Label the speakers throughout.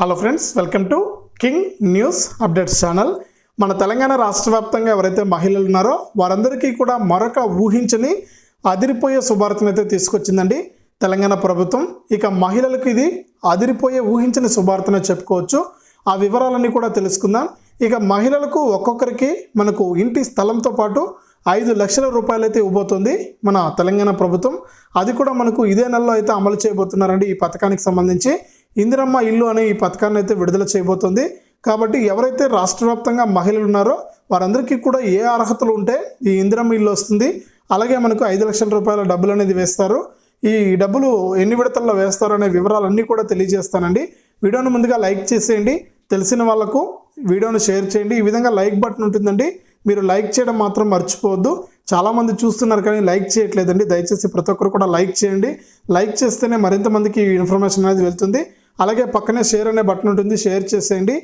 Speaker 1: Hello friends, welcome to king news updates channel. మన తెలంగాణ రాష్ట్ర వ్యాప్తంగా ఎవరైతే మహిళలు ఉన్నారో వారందరికీ కూడా మరొక ఊహించని అదిరిపోయే శుభార్తను అయితే తీసుకొచ్చిందండి తెలంగాణ ప్రభుత్వం. ఇక మహిళలకు ఇది అదిరిపోయే ఊహించని శుభార్తనే చెప్పుకోవచ్చు. ఆ వివరాలన్నీ కూడా తెలుసుకుందాం. ఇక మహిళలకు ఒక్కొక్కరికి మనకు ఇంటి స్థలంతో పాటు 5 లక్షల రూపాయలు అయితే ఇవ్వబోతుంది మన తెలంగాణ ప్రభుత్వం. అది కూడా మనకు ఇదే నెలలో అయితే అమలు చేయబోతున్నారండి. ఈ పథకానికి సంబంధించి ఇందిరమ్మ ఇల్లు అనే ఈ పథకాన్ని అయితే విడుదల చేయబోతుంది. కాబట్టి ఎవరైతే రాష్ట్ర వ్యాప్తంగా మహిళలు ఉన్నారో వారందరికీ కూడా ఏ అర్హతలు ఉంటే ఈ ఇందిరమ్మ ఇల్లు వస్తుంది. అలాగే మనకు 5 లక్షల రూపాయల డబ్బులు అనేది వేస్తారు. ఈ డబ్బులు ఎన్ని విడతల్లో వేస్తారు అనే వివరాలన్నీ కూడా తెలియజేస్తానండి. వీడియోను ముందుగా లైక్ చేసేయండి, తెలిసిన వాళ్ళకు వీడియోను షేర్ చేయండి. ఈ విధంగా లైక్ బటన్ ఉంటుందండి, మీరు లైక్ చేయడం మాత్రం మర్చిపోవద్దు. చాలామంది చూస్తున్నారు కానీ లైక్ చేయట్లేదండి. దయచేసి ప్రతి ఒక్కరు కూడా లైక్ చేయండి. లైక్ చేస్తేనే మరింత మందికి ఇన్ఫర్మేషన్ అనేది వెళ్తుంది. అలాగే పక్కనే షేర్ అనే బటన్ ఉంటుంది, షేర్ చేసేయండి.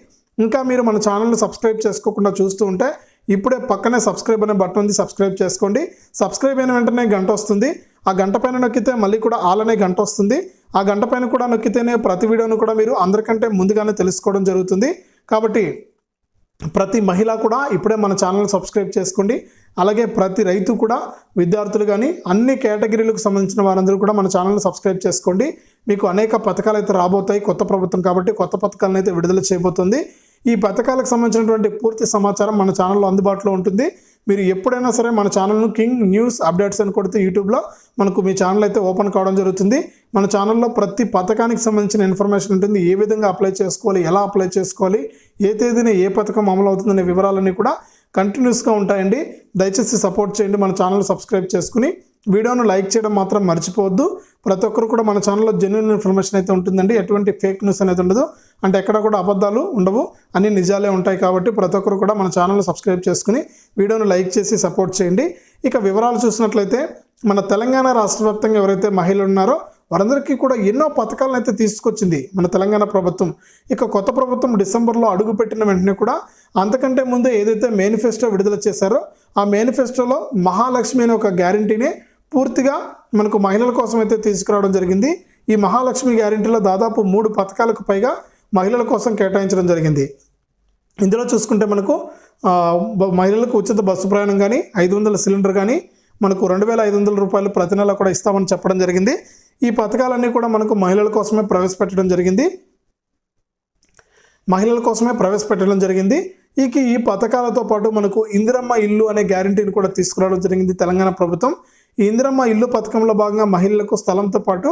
Speaker 1: ఇంకా మీరు మన ఛానల్ని సబ్స్క్రైబ్ చేసుకోకుండా చూస్తూ ఉంటే ఇప్పుడే పక్కనే సబ్స్క్రైబ్ అనే బటన్ ఉంది, సబ్స్క్రైబ్ చేసుకోండి. సబ్స్క్రైబ్ అయిన వెంటనే గంట వస్తుంది. ఆ గంట పైన నొక్కితే మళ్ళీ కూడా ఆల్ అనే గంట వస్తుంది. ఆ గంట పైన కూడా నొక్కితేనే ప్రతి వీడియోను కూడా మీరు అందరికంటే ముందుగానే తెలుసుకోవడం జరుగుతుంది. కాబట్టి ప్రతి మహిళ కూడా ఇప్పుడే మన ఛానల్ సబ్స్క్రైబ్ చేసుకోండి. అలాగే ప్రతి రైతు కూడా, విద్యార్థులు కానీ అన్ని కేటగిరీలకు సంబంధించిన వారందరూ కూడా మన ఛానల్ని సబ్స్క్రైబ్ చేసుకోండి. మీకు అనేక పథకాలు అయితే రాబోతాయి. కొత్త ప్రభుత్వం కాబట్టి కొత్త పథకాలను అయితే విడుదల చేయబోతుంది. ఈ పథకాలకు సంబంధించినటువంటి పూర్తి సమాచారం మన ఛానల్లో అందుబాటులో ఉంటుంది. మీరు ఎప్పుడైనా సరే మన ఛానల్ను కింగ్ న్యూస్ అప్డేట్స్ అని కొడితే యూట్యూబ్లో మనకు మీ ఛానల్ అయితే ఓపెన్ కావడం జరుగుతుంది. మన ఛానల్లో ప్రతి పథకానికి సంబంధించిన ఇన్ఫర్మేషన్ ఉంటుంది. ఏ విధంగా అప్లై చేసుకోవాలి, ఎలా అప్లై చేసుకోవాలి, ఏ తేదీన ఏ పథకం అమలు అవుతుందనే వివరాలన్నీ కూడా కంటిన్యూస్గా ఉంటాయండి. దయచేసి సపోర్ట్ చేయండి. మన ఛానల్ సబ్స్క్రైబ్ చేసుకుని వీడియోను లైక్ చేయడం మాత్రం మర్చిపోవద్దు. ప్రతి ఒక్కరు కూడా మన ఛానల్లో జెన్యూన్ ఇన్ఫర్మేషన్ అయితే ఉంటుందండి. ఎటువంటి ఫేక్ న్యూస్ అనేది ఉండదు. అంటే ఎక్కడ కూడా అబద్ధాలు ఉండవు, అన్ని నిజాలే ఉంటాయి. కాబట్టి ప్రతి ఒక్కరు కూడా మన ఛానల్ సబ్స్క్రైబ్ చేసుకుని వీడియోను లైక్ చేసి సపోర్ట్ చేయండి. ఇక వివరాలు చూసినట్లయితే మన తెలంగాణ రాష్ట్ర వ్యాప్తంగా ఎవరైతే మహిళలు ఉన్నారో వారందరికీ కూడా ఎన్నో పథకాలను అయితే తీసుకొచ్చింది మన తెలంగాణ ప్రభుత్వం. ఇక కొత్త ప్రభుత్వం డిసెంబర్లో అడుగుపెట్టిన వెంటనే కూడా అంతకంటే ముందే ఏదైతే మేనిఫెస్టో విడుదల చేశారో ఆ మేనిఫెస్టోలో మహాలక్ష్మి అనే ఒక గ్యారంటీని పూర్తిగా మనకు మహిళల కోసం అయితే తీసుకురావడం జరిగింది. ఈ మహాలక్ష్మి గ్యారంటీలో దాదాపు 3 పథకాలకు పైగా మహిళల కోసం కేటాయించడం జరిగింది. ఇందులో చూసుకుంటే మనకు మహిళలకు ఉచిత బస్సు ప్రయాణం కానీ, 500 సిలిండర్ కానీ, మనకు 2500 రూపాయలు ప్రతి నెల కూడా ఇస్తామని చెప్పడం జరిగింది. ఈ పథకాలన్నీ కూడా మనకు మహిళల కోసమే ప్రవేశపెట్టడం జరిగింది. ఇక ఈ పథకాలతో పాటు మనకు ఇందిరమ్మ ఇల్లు అనే గ్యారంటీని కూడా తీసుకురావడం జరిగింది తెలంగాణ ప్రభుత్వం. ఈ ఇందిరమ్మ ఇల్లు పథకంలో భాగంగా మహిళలకు స్థలంతో పాటు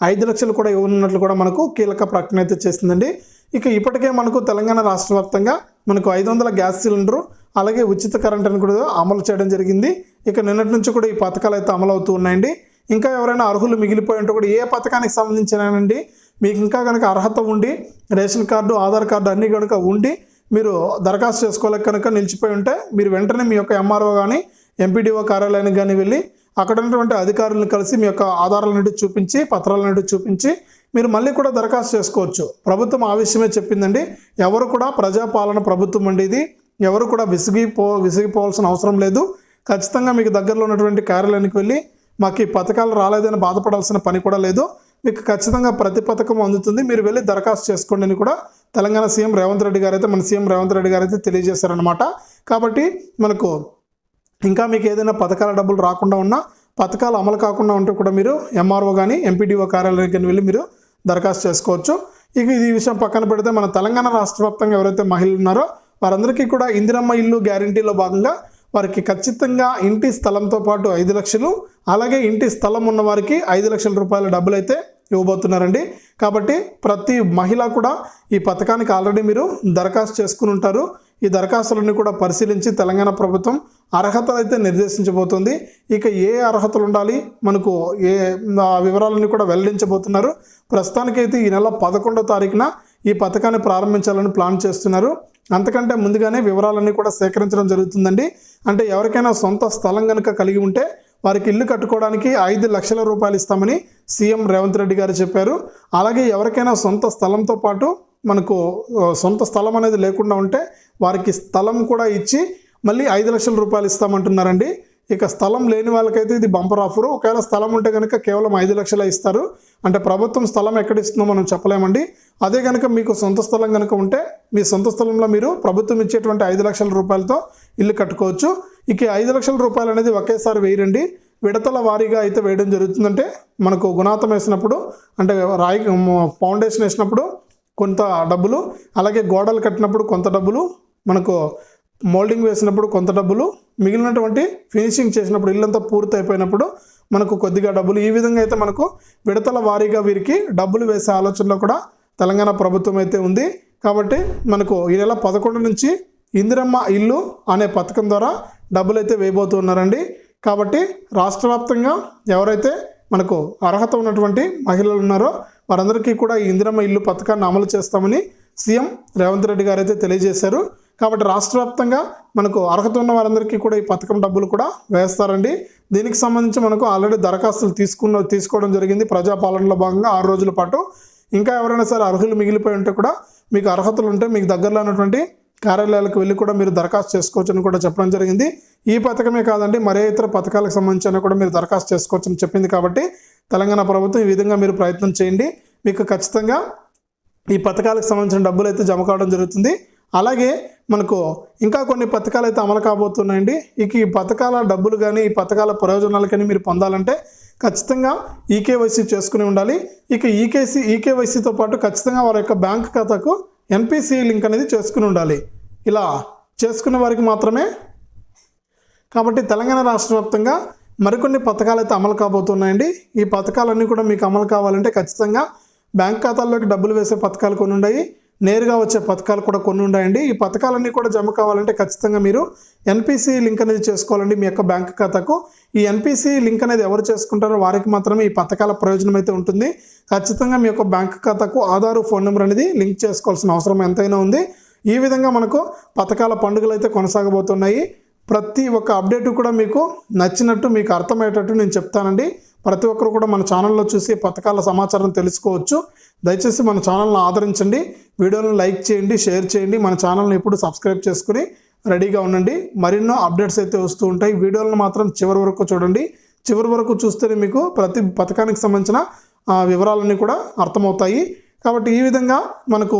Speaker 1: 5 లక్షలు కూడా ఇవ్వనున్నట్లు కూడా మనకు కీలక ప్రకటన అయితే చేసిందండి. ఇక ఇప్పటికే మనకు తెలంగాణ రాష్ట్ర వ్యాప్తంగా మనకు 500 గ్యాస్ సిలిండరు, అలాగే ఉచిత కరెంటును కూడా అమలు చేయడం జరిగింది. ఇక నిన్నటి నుంచి కూడా ఈ పథకాలు అయితే అమలు అవుతూ ఉన్నాయండి. ఇంకా ఎవరైనా అర్హులు మిగిలిపోయి ఉంటే కూడా ఏ పథకానికి సంబంధించినండి మీకు ఇంకా కనుక అర్హత ఉండి రేషన్ కార్డు, ఆధార్ కార్డు అన్నీ కనుక ఉండి మీరు దరఖాస్తు చేసుకోలేక కనుక నిలిచిపోయి ఉంటే మీరు వెంటనే మీ యొక్క ఎంఆర్ఓ కానీ ఎంపీడీఓ కార్యాలయానికి కానీ వెళ్ళి అక్కడ ఉన్నటువంటి అధికారులను కలిసి మీ యొక్క ఆధారాలన్నిటి చూపించి, పత్రాలన్నిటి చూపించి మీరు మళ్ళీ కూడా దరఖాస్తు చేసుకోవచ్చు. ప్రభుత్వం ఆ విషయమే చెప్పిందండి. ఎవరు కూడా ప్రజాపాలన ప్రభుత్వం అండి ఇది. ఎవరు కూడా విసిగిపోవాల్సిన అవసరం లేదు. ఖచ్చితంగా మీకు దగ్గరలో ఉన్నటువంటి కార్యాలయానికి వెళ్ళి మాకు ఈ పథకాలు రాలేదని బాధపడాల్సిన పని కూడా లేదు. మీకు ఖచ్చితంగా ప్రతి పథకం అందుతుంది, మీరు వెళ్ళి దరఖాస్తు చేసుకోండి అని కూడా తెలంగాణ సీఎం రేవంత్ రెడ్డి గారు అయితే, మన సీఎం రేవంత్ రెడ్డి గారు అయితే తెలియజేశారనమాట. కాబట్టి మనకు ఇంకా మీకు ఏదైనా పథకాల డబ్బులు రాకుండా ఉన్నా, పథకాలు అమలు కాకుండా ఉంటే కూడా మీరు ఎంఆర్ఓ కానీ ఎంపీడీఓ కార్యాలయానికి కానీ వెళ్ళి మీరు దరఖాస్తు చేసుకోవచ్చు. ఇక ఈ విషయం పక్కన పెడితే మన తెలంగాణ రాష్ట్ర వ్యాప్తంగా ఎవరైతే మహిళలు ఉన్నారో వారందరికీ కూడా ఇందిరమ్మ ఇల్లు గ్యారంటీలో భాగంగా వారికి ఖచ్చితంగా ఇంటి స్థలంతో పాటు 5 లక్షలు, అలాగే ఇంటి స్థలం ఉన్న వారికి 5 లక్షల రూపాయల డబ్బులు అయితే ఇవ్వబోతున్నారండి. కాబట్టి ప్రతి మహిళ కూడా ఈ పథకానికి ఆల్రెడీ మీరు దరఖాస్తు చేసుకుని ఉంటారు. ఈ దరఖాస్తులన్నీ కూడా పరిశీలించి తెలంగాణ ప్రభుత్వం అర్హతలు అయితే నిర్దేశించబోతుంది. ఇక ఏ అర్హతలు ఉండాలి, మనకు ఏ వివరాలన్నీ కూడా వెల్లడించబోతున్నారు. ప్రస్తుతానికైతే ఈ నెల 11వ తారీఖున ఈ పథకాన్ని ప్రారంభించాలని ప్లాన్ చేస్తున్నారు. అంతకంటే ముందుగానే వివరాలన్నీ కూడా సేకరించడం జరుగుతుందండి. అంటే ఎవరికైనా సొంత స్థలం కనుక కలిగి ఉంటే వారికి ఇల్లు కట్టుకోవడానికి 5 లక్షల రూపాయలు ఇస్తామని సీఎం రేవంత్ రెడ్డి గారు చెప్పారు. అలాగే ఎవరికైనా సొంత స్థలంతో పాటు మనకు సొంత స్థలం అనేది లేకుండా ఉంటే వారికి స్థలం కూడా ఇచ్చి మళ్ళీ 5 లక్షల రూపాయలు ఇస్తామంటున్నారండి. ఇక స్థలం లేని వాళ్ళకైతే ఇది బంపర్ ఆఫరు. ఒకవేళ స్థలం ఉంటే కనుక కేవలం 5 లక్షలు ఇస్తారు. అంటే ప్రభుత్వం స్థలం ఎక్కడ ఇస్తుందో మనం చెప్పలేమండి. అదే కనుక మీకు సొంత స్థలం కనుక ఉంటే మీ సొంత స్థలంలో మీరు ప్రభుత్వం ఇచ్చేటువంటి 5 లక్షల రూపాయలతో ఇల్లు కట్టుకోవచ్చు. ఇక 5 లక్షల రూపాయలు అనేది ఒకేసారి వేయరండి, విడతల వారీగా అయితే వేయడం జరుగుతుందంటే మనకు గుణాతం వేసినప్పుడు అంటే రాయి ఫౌండేషన్ వేసినప్పుడు కొంత డబ్బులు, అలాగే గోడలు కట్టినప్పుడు కొంత డబ్బులు, మనకు మోల్డింగ్ వేసినప్పుడు కొంత డబ్బులు, మిగిలినటువంటి ఫినిషింగ్ చేసినప్పుడు ఇల్లంతా పూర్తి అయిపోయినప్పుడు మనకు కొద్దిగా డబ్బులు, ఈ విధంగా అయితే మనకు విడతల వారీగా వీరికి డబ్బులు వేసే ఆలోచనలో కూడా తెలంగాణ ప్రభుత్వం అయితే ఉంది. కాబట్టి మనకు ఈ నెల 11 నుంచి ఇందిరమ్మ ఇల్లు అనే పథకం ద్వారా డబ్బులు అయితే వేయబోతున్నారండి. కాబట్టి రాష్ట్ర వ్యాప్తంగా ఎవరైతే మనకు అర్హత ఉన్నటువంటి మహిళలు ఉన్నారో వారందరికీ కూడా ఈ ఇందిరమ్మ ఇల్లు పథకాన్ని అమలు చేస్తామని సీఎం రేవంత్ రెడ్డి గారు అయితే తెలియజేశారు. కాబట్టి రాష్ట్ర వ్యాప్తంగా మనకు అర్హత ఉన్న వారందరికీ కూడా ఈ పథకం డబ్బులు కూడా వేస్తారండి. దీనికి సంబంధించి మనకు ఆల్రెడీ దరఖాస్తులు తీసుకోవడం జరిగింది ప్రజాపాలనలో భాగంగా 6 రోజుల పాటు. ఇంకా ఎవరైనా సరే అర్హులు మిగిలిపోయి ఉంటే కూడా మీకు అర్హతలు ఉంటే మీకు దగ్గరలో ఉన్నటువంటి కార్యాలయాలకు వెళ్ళి కూడా మీరు దరఖాస్తు చేసుకోవచ్చు అని కూడా చెప్పడం జరిగింది. ఈ పథకమే కాదండి, మరే ఇతర పథకాలకు సంబంధించిన కూడా మీరు దరఖాస్తు చేసుకోవచ్చు అని చెప్పింది. కాబట్టి తెలంగాణ ప్రభుత్వం ఈ విధంగా మీరు ప్రయత్నం చేయండి, మీకు ఖచ్చితంగా ఈ పథకాలకు సంబంధించిన డబ్బులు అయితే జమ కావడం జరుగుతుంది. అలాగే మనకు ఇంకా కొన్ని పథకాలు అయితే అమలు కాబోతున్నాయండి. ఇక ఈ పథకాల డబ్బులు కానీ ఈ పథకాల ప్రయోజనాలు కానీ మీరు పొందాలంటే ఖచ్చితంగా ఈకేవైసీ చేసుకుని ఉండాలి. ఇక ఈకేవైసీతో పాటు ఖచ్చితంగా వారి యొక్క బ్యాంక్ ఖాతాకు ఎన్పిసి లింక్ అనేది చేసుకుని ఉండాలి. ఇలా చేసుకునే వారికి మాత్రమే. కాబట్టి తెలంగాణ రాష్ట్ర వ్యాప్తంగా మరికొన్ని పథకాలు అయితే అమలు కాబోతున్నాయండి. ఈ పథకాలన్నీ కూడా మీకు అమలు కావాలంటే ఖచ్చితంగా బ్యాంక్ ఖాతాల్లోకి డబ్బులు వేసే పథకాలు కొన్ని ఉన్నాయి, నేరుగా వచ్చే పథకాలు కూడా కొన్ని ఉన్నాయండి. ఈ పథకాలన్నీ కూడా జమ కావాలంటే ఖచ్చితంగా మీరు ఎన్పిసి లింక్ అనేది చేసుకోవాలండి మీ యొక్క బ్యాంక్ ఖాతాకు. ఈ ఎన్పిసి లింక్ అనేది ఎవరు చేసుకుంటారో వారికి మాత్రమే ఈ పథకాల ప్రయోజనం అయితే ఉంటుంది. ఖచ్చితంగా మీ యొక్క బ్యాంక్ ఖాతాకు ఆధార్ ఫోన్ నెంబర్ అనేది లింక్ చేసుకోవాల్సిన అవసరం ఎంతైనా ఉంది. ఈ విధంగా మనకు పథకాల పండుగలు అయితే కొనసాగబోతున్నాయి. ప్రతి ఒక్క అప్డేట్ కూడా మీకు నచ్చినట్టు మీకు అర్థమయ్యేటట్టు నేను చెప్తానండి. ప్రతి ఒక్కరు కూడా మన ఛానల్లో చూసి పథకాల సమాచారం తెలుసుకోవచ్చు. దయచేసి మన ఛానల్ని ఆదరించండి, వీడియోలను లైక్ చేయండి, షేర్ చేయండి. మన ఛానల్ని ఎప్పుడు సబ్స్క్రైబ్ చేసుకుని రెడీగా ఉండండి. మరెన్నో అప్డేట్స్ అయితే వస్తూ ఉంటాయి. వీడియోలను మాత్రం చివరి వరకు చూడండి. చివరి వరకు చూస్తేనే మీకు ప్రతి పథకానికి సంబంధించిన వివరాలన్నీ కూడా అర్థమవుతాయి. కాబట్టి ఈ విధంగా మనకు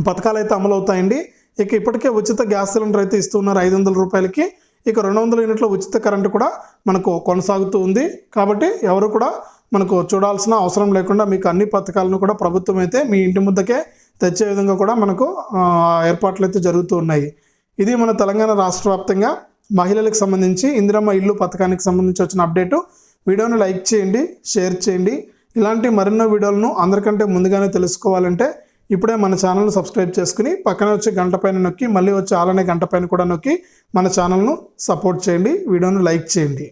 Speaker 1: పథకాలు అయితే అమలు అవుతాయండి. ఇక ఇప్పటికే ఉచిత గ్యాస్ సిలిండర్ అయితే ఇస్తున్నారు 500 రూపాయలకి. ఇక 200 యూనిట్ల ఉచిత కరెంటు కూడా మనకు కొనసాగుతూ ఉంది. కాబట్టి ఎవరు కూడా మనకు చూడాల్సిన అవసరం లేకుండా మీకు అన్ని పథకాలను కూడా ప్రభుత్వం అయితే మీ ఇంటి ముద్దకే తెచ్చే విధంగా కూడా మనకు ఏర్పాట్లు అయితే జరుగుతూ ఉన్నాయి. ఇది మన తెలంగాణ రాష్ట్ర వ్యాప్తంగా మహిళలకు సంబంధించి ఇందిరమ్మ ఇల్లు పథకానికి సంబంధించి వచ్చిన అప్డేటు. వీడియోను లైక్ చేయండి, షేర్ చేయండి. ఇలాంటి మరెన్నో వీడియోలను అందరికంటే ముందుగానే తెలుసుకోవాలంటే ఇప్పుడే మన ఛానల్ను సబ్స్క్రైబ్ చేసుకుని పక్కనే వచ్చే గంట పైన నొక్కి మళ్ళీ వచ్చే ఆలనే గంట పైన కూడా నొక్కి మన ఛానల్ను సపోర్ట్ చేయండి, వీడియోను లైక్ చేయండి.